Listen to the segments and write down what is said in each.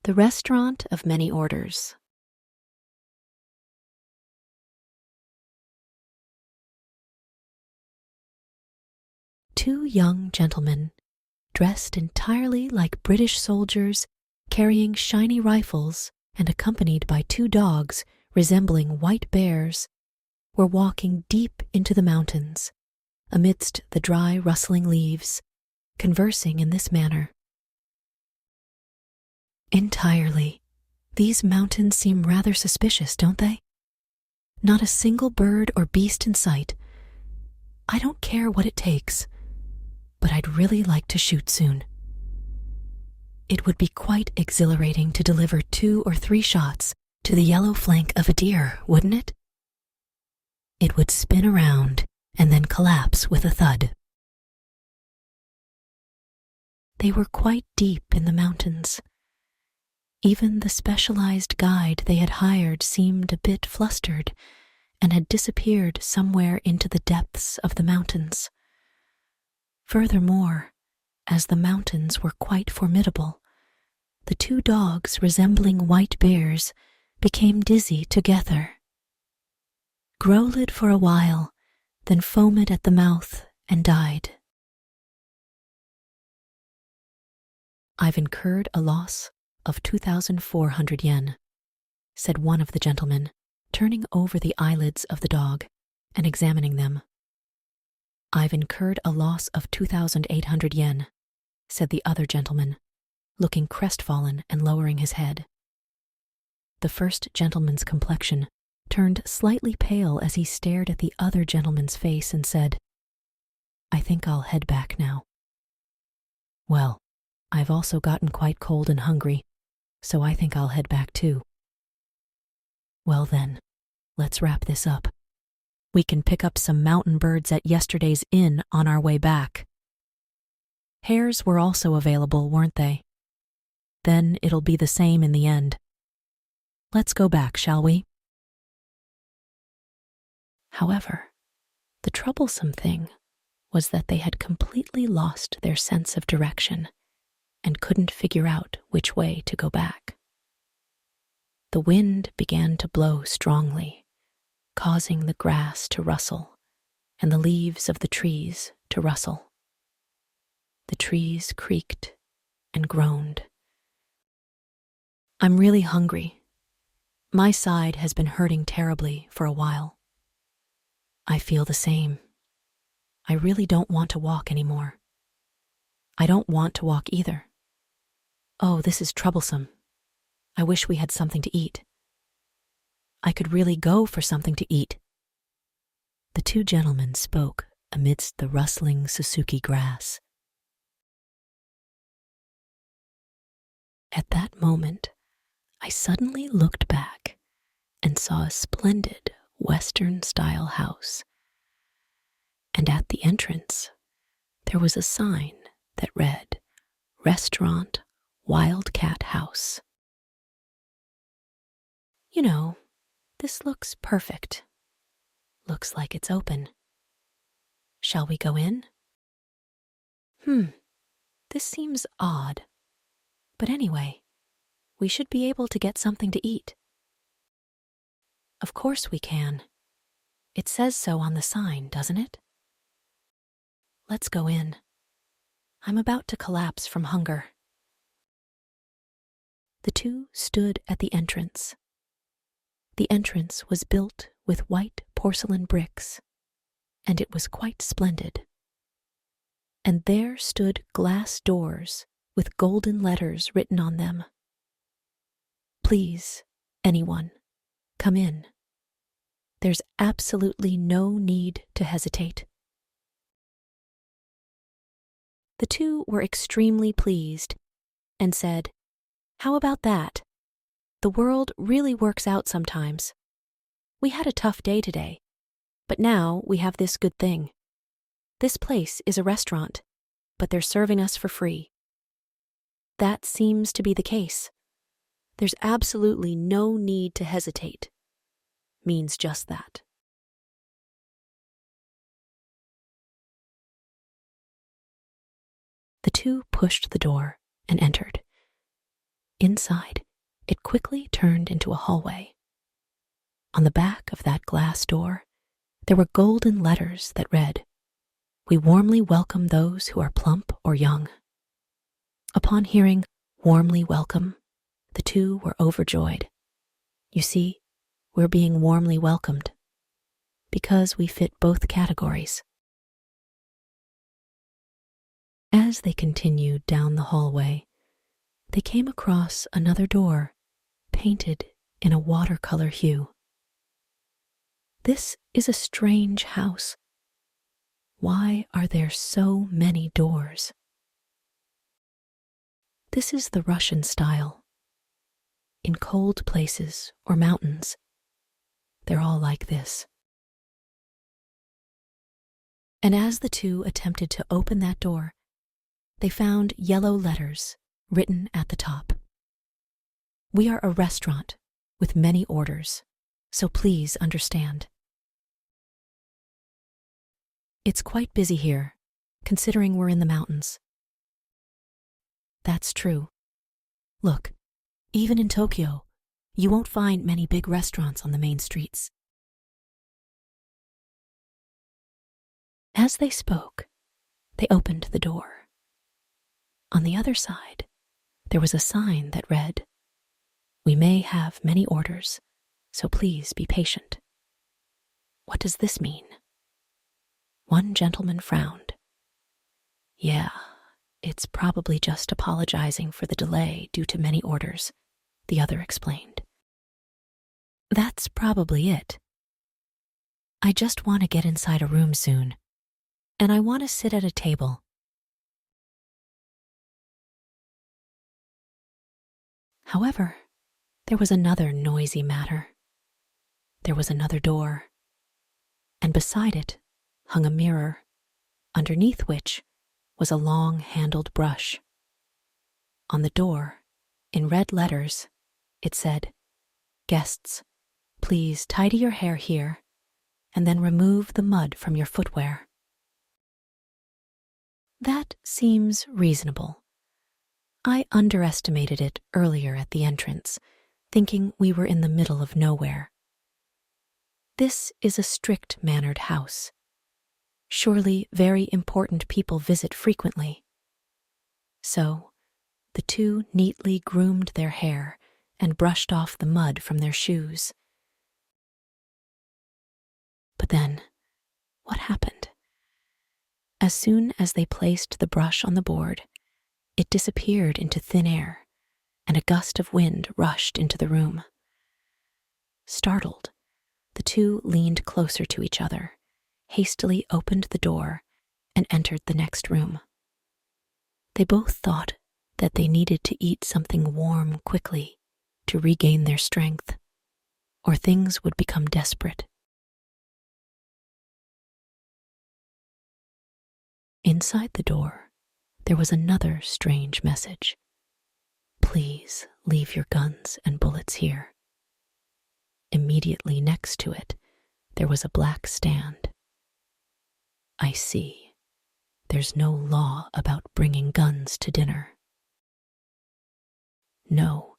The Restaurant of Many Orders. Two young gentlemen, dressed entirely like British soldiers, carrying shiny rifles and accompanied by two dogs resembling white bears, were walking deep into the mountains, amidst the dry rustling leaves, conversing in this manner. Entirely. These mountains seem rather suspicious, don't they? Not a single bird or beast in sight. I don't care what it takes, but I'd really like to shoot soon. It would be quite exhilarating to deliver 2 or 3 shots to the yellow flank of a deer, wouldn't it? It would spin around and then collapse with a thud. They were quite deep in the mountains. Even the specialized guide they had hired seemed a bit flustered and had disappeared somewhere into the depths of the mountains. Furthermore, as the mountains were quite formidable, the two dogs resembling white bears became dizzy together. Growled for a while, then foamed at the mouth and died. I've incurred a loss of 2,400 yen, said one of the gentlemen, turning over the eyelids of the dog and examining them. I've incurred a loss of 2,800 yen, said the other gentleman, looking crestfallen and lowering his head. The first gentleman's complexion turned slightly pale as he stared at the other gentleman's face and said, "I think I'll head back now." "Well, I've also gotten quite cold and hungry, so I think I'll head back too." "Well then, let's wrap this up. We can pick up some mountain birds at yesterday's inn on our way back." Hares were also available, weren't they? Then it'll be the same in the end. Let's go back, shall we? However, the troublesome thing was that they had completely lost their sense of direction and couldn't figure out which way to go back. The wind began to blow strongly, causing the grass to rustle and the leaves of the trees to rustle. The trees creaked and groaned. I'm really hungry. My side has been hurting terribly for a while. I feel the same. I really don't want to walk anymore. I don't want to walk either. Oh, this is troublesome. I wish we had something to eat. I could really go for something to eat. The two gentlemen spoke amidst the rustling Suzuki grass. At that moment, I suddenly looked back and saw a splendid Western-style house. And at the entrance, there was a sign that read, "Restaurant Wildcat House." You know, this looks perfect. Looks like it's open. Shall we go in? This seems odd. But anyway, we should be able to get something to eat. Of course we can. It says so on the sign, doesn't it? Let's go in. I'm about to collapse from hunger. The two stood at the entrance. The entrance was built with white porcelain bricks, and it was quite splendid. And there stood glass doors with golden letters written on them. Please, anyone, come in. There's absolutely no need to hesitate. The two were extremely pleased and said, "How about that? The world really works out sometimes. We had a tough day today, but now we have this good thing. This place is a restaurant, but they're serving us for free. That seems to be the case. There's absolutely no need to hesitate. Means just that." The two pushed the door and entered. Inside, it quickly turned into a hallway. On the back of that glass door, there were golden letters that read, "We warmly welcome those who are plump or young." Upon hearing "warmly welcome," the two were overjoyed. You see, we're being warmly welcomed because we fit both categories. As they continued down the hallway, they came across another door painted in a watercolor hue. This is a strange house. Why are there so many doors? This is the Russian style. In cold places or mountains, they're all like this. And as the two attempted to open that door, they found yellow letters written at the top. "We are a restaurant with many orders, so please understand." It's quite busy here, considering we're in the mountains. That's true. Look, even in Tokyo, you won't find many big restaurants on the main streets. As they spoke, they opened the door. On the other side, there was a sign that read, "We may have many orders, so please be patient." What does this mean? One gentleman frowned. Yeah, it's probably just apologizing for the delay due to many orders, the other explained. That's probably it. I just want to get inside a room soon, and I want to sit at a table. However, there was another noisy matter. There was another door, and beside it hung a mirror, underneath which was a long-handled brush. On the door, in red letters, it said, "Guests, please tidy your hair here, and then remove the mud from your footwear." That seems reasonable. I underestimated it earlier at the entrance, thinking we were in the middle of nowhere. This is a strict-mannered house. Surely very important people visit frequently. So, the two neatly groomed their hair and brushed off the mud from their shoes. But then, what happened? As soon as they placed the brush on the board, it disappeared into thin air, and a gust of wind rushed into the room. Startled, the two leaned closer to each other, hastily opened the door, and entered the next room. They both thought that they needed to eat something warm quickly to regain their strength, or things would become desperate. Inside the door, there was another strange message. "Please leave your guns and bullets here." Immediately next to it, there was a black stand. I see. There's no law about bringing guns to dinner. No,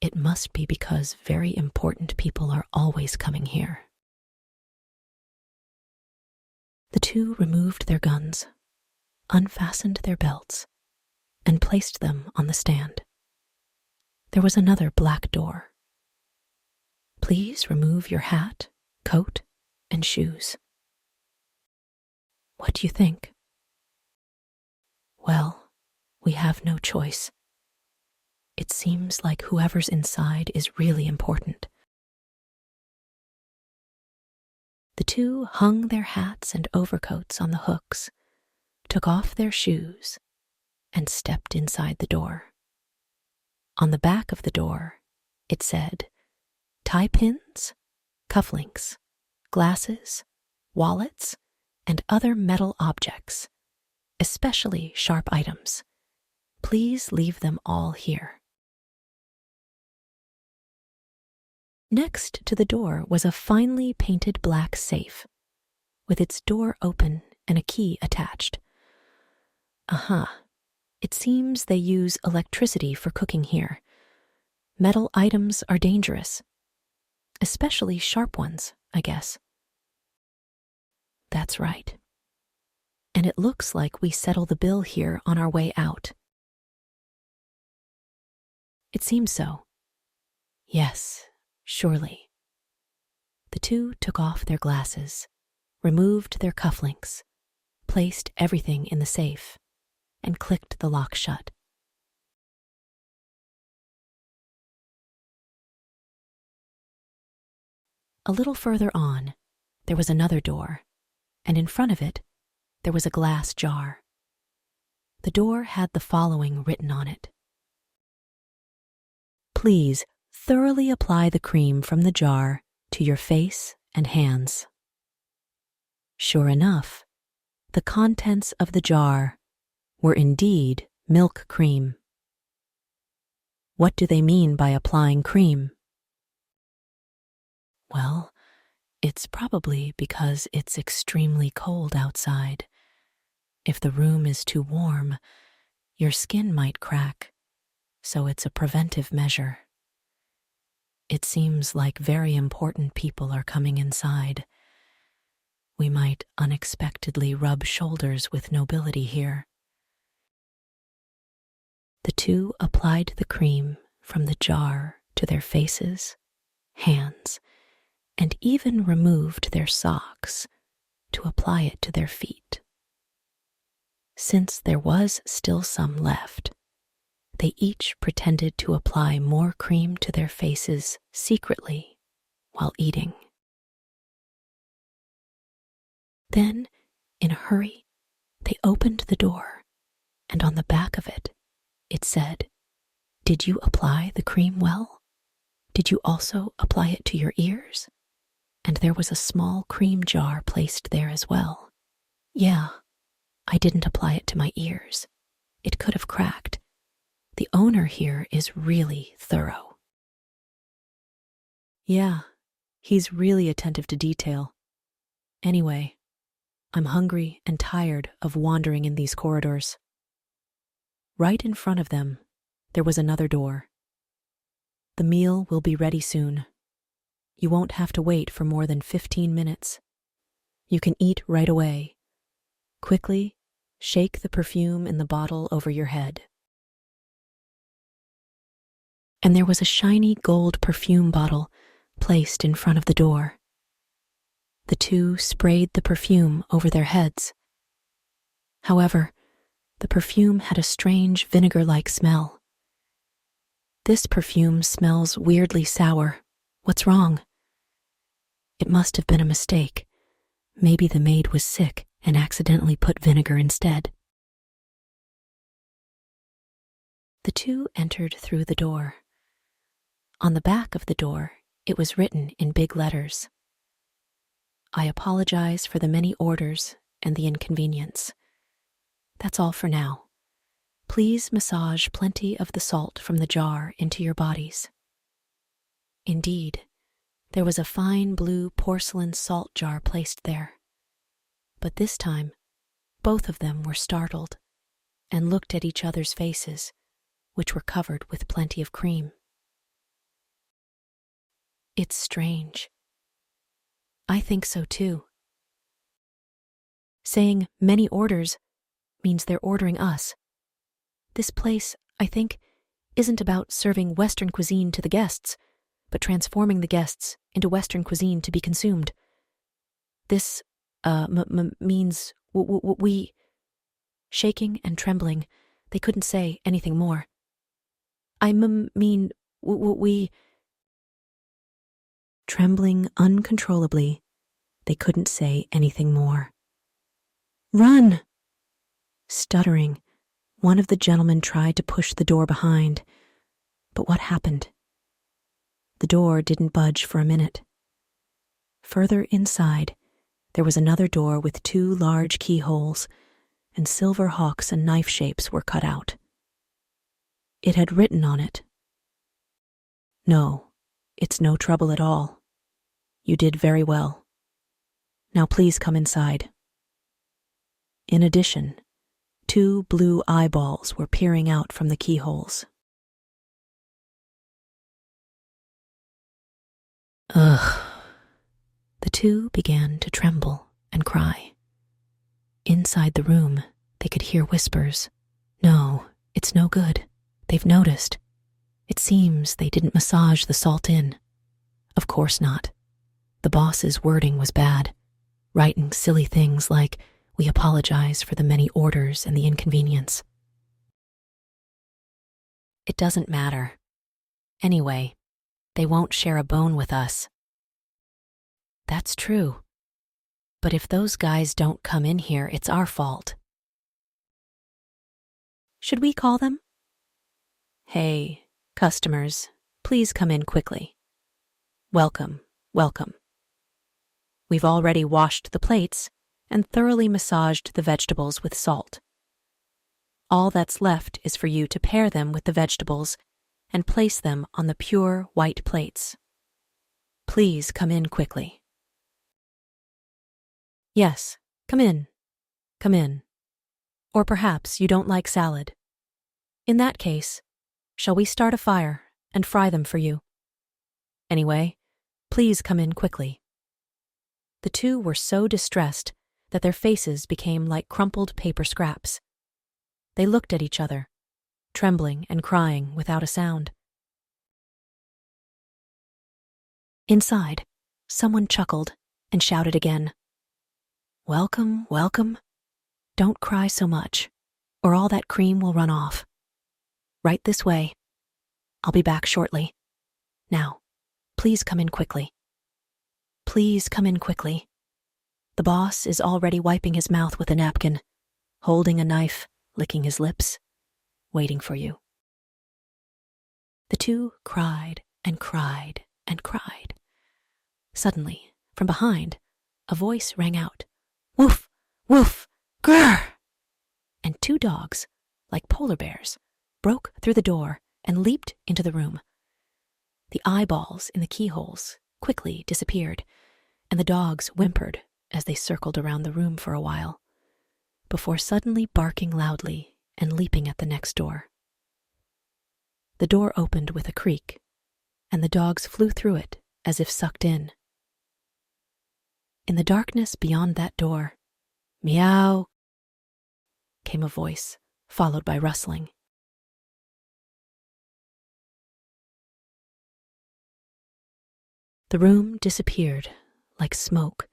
it must be because very important people are always coming here. The two removed their guns, unfastened their belts, and placed them on the stand. There was another black door. "Please remove your hat, coat, and shoes." What do you think? Well, we have no choice. It seems like whoever's inside is really important. The two hung their hats and overcoats on the hooks, took off their shoes, and stepped inside the door. On the back of the door, it said, "Tie pins, cufflinks, glasses, wallets, and other metal objects, especially sharp items. Please leave them all here." Next to the door was a finely painted black safe, with its door open and a key attached. It seems they use electricity for cooking here, Metal items are dangerous, especially sharp ones, I guess. That's right. And it looks like we settle the bill here on our way out. It seems so. Yes, surely. The two took off their glasses, removed their cufflinks, placed everything in the safe, and clicked the lock shut. A little further on, there was another door, and in front of it, there was a glass jar. The door had the following written on it: "Please thoroughly apply the cream from the jar to your face and hands." Sure enough, the contents of the jar were indeed milk cream. What do they mean by applying cream? Well, it's probably because it's extremely cold outside. If the room is too warm, your skin might crack, so it's a preventive measure. It seems like very important people are coming inside. We might unexpectedly rub shoulders with nobility here. The two applied the cream from the jar to their faces, hands, and even removed their socks to apply it to their feet. Since there was still some left, they each pretended to apply more cream to their faces secretly while eating. Then, in a hurry, they opened the door, and on the back of it, it said, "Did you apply the cream well? Did you also apply it to your ears?" And there was a small cream jar placed there as well. Yeah, I didn't apply it to my ears. It could have cracked. The owner here is really thorough. Yeah, he's really attentive to detail. Anyway, I'm hungry and tired of wandering in these corridors. Right in front of them, there was another door. The meal will be ready soon. You won't have to wait for more than 15 minutes. You can eat right away. Quickly, shake the perfume in the bottle over your head. And there was a shiny gold perfume bottle placed in front of the door. The two sprayed the perfume over their heads. However, the perfume had a strange vinegar-like smell. "This perfume smells weirdly sour. What's wrong?" It must have been a mistake. Maybe the maid was sick and accidentally put vinegar instead. The two entered through the door. On the back of the door, it was written in big letters, "I apologize for the many orders and the inconvenience. That's all for now. Please massage plenty of the salt from the jar into your bodies." Indeed, there was a fine blue porcelain salt jar placed there. But this time, both of them were startled and looked at each other's faces, which were covered with plenty of cream. It's strange. I think so too. Saying many orders means they're ordering us. This place, I think, isn't about serving Western cuisine to the guests, but transforming the guests into Western cuisine to be consumed. This, means we... Shaking and trembling, they couldn't say anything more. I mean, we... Trembling uncontrollably, they couldn't say anything more. "Run!" Stuttering, one of the gentlemen tried to push the door behind. But what happened? The door didn't budge for a minute. Further inside, there was another door with 2 large keyholes, and silver hawks and knife shapes were cut out. It had written on it, "No, it's no trouble at all. You did very well. Now please come inside." In addition, 2 blue eyeballs were peering out from the keyholes. Ugh. The two began to tremble and cry. Inside the room, they could hear whispers. No, it's no good. They've noticed. It seems they didn't massage the salt in. Of course not. The boss's wording was bad, writing silly things like, "We apologize for the many orders and the inconvenience." It doesn't matter. Anyway, they won't share a bone with us. That's true. But if those guys don't come in here, it's our fault. Should we call them? Hey, customers, please come in quickly. Welcome, welcome. We've already washed the plates and thoroughly massaged the vegetables with salt. All that's left is for you to pair them with the vegetables and place them on the pure white plates. Please come in quickly. Yes, come in. Come in. Or perhaps you don't like salad. In that case, shall we start a fire and fry them for you? Anyway, please come in quickly. The two were so distressed that their faces became like crumpled paper scraps. They looked at each other, trembling and crying without a sound. Inside, someone chuckled and shouted again. Welcome, welcome. Don't cry so much, or all that cream will run off. Right this way. I'll be back shortly. Now, please come in quickly. Please come in quickly. The boss is already wiping his mouth with a napkin, holding a knife, licking his lips, waiting for you. The two cried and cried and cried. Suddenly, from behind, a voice rang out. Woof, woof, grrr! And two dogs, like polar bears, broke through the door and leaped into the room. The eyeballs in the keyholes quickly disappeared, and the dogs whimpered as they circled around the room for a while, before suddenly barking loudly and leaping at the next door. The door opened with a creak, and the dogs flew through it as if sucked in. In the darkness beyond that door, meow, came a voice, followed by rustling. The room disappeared like smoke,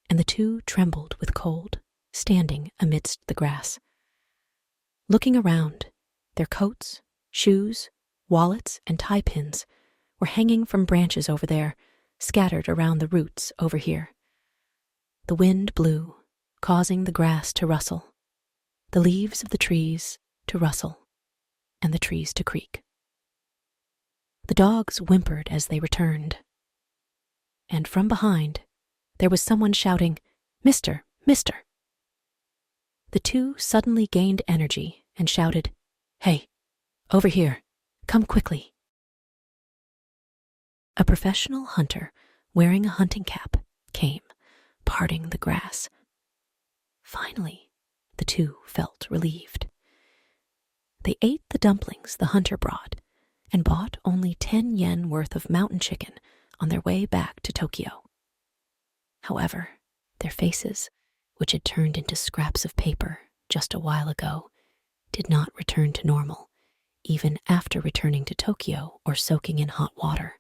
and the two trembled with cold, standing amidst the grass. Looking around, their coats, shoes, wallets, and tie pins were hanging from branches over there, scattered around the roots over here. The wind blew, causing the grass to rustle, the leaves of the trees to rustle, and the trees to creak. The dogs whimpered as they returned, and from behind, there was someone shouting, "Mister, mister." The two suddenly gained energy and shouted, "Hey, over here, come quickly." A professional hunter wearing a hunting cap came, parting the grass. Finally, the two felt relieved. They ate the dumplings the hunter brought and bought only 10 yen worth of mountain chicken on their way back to Tokyo. However, their faces, which had turned into scraps of paper just a while ago, did not return to normal, even after returning to Tokyo or soaking in hot water.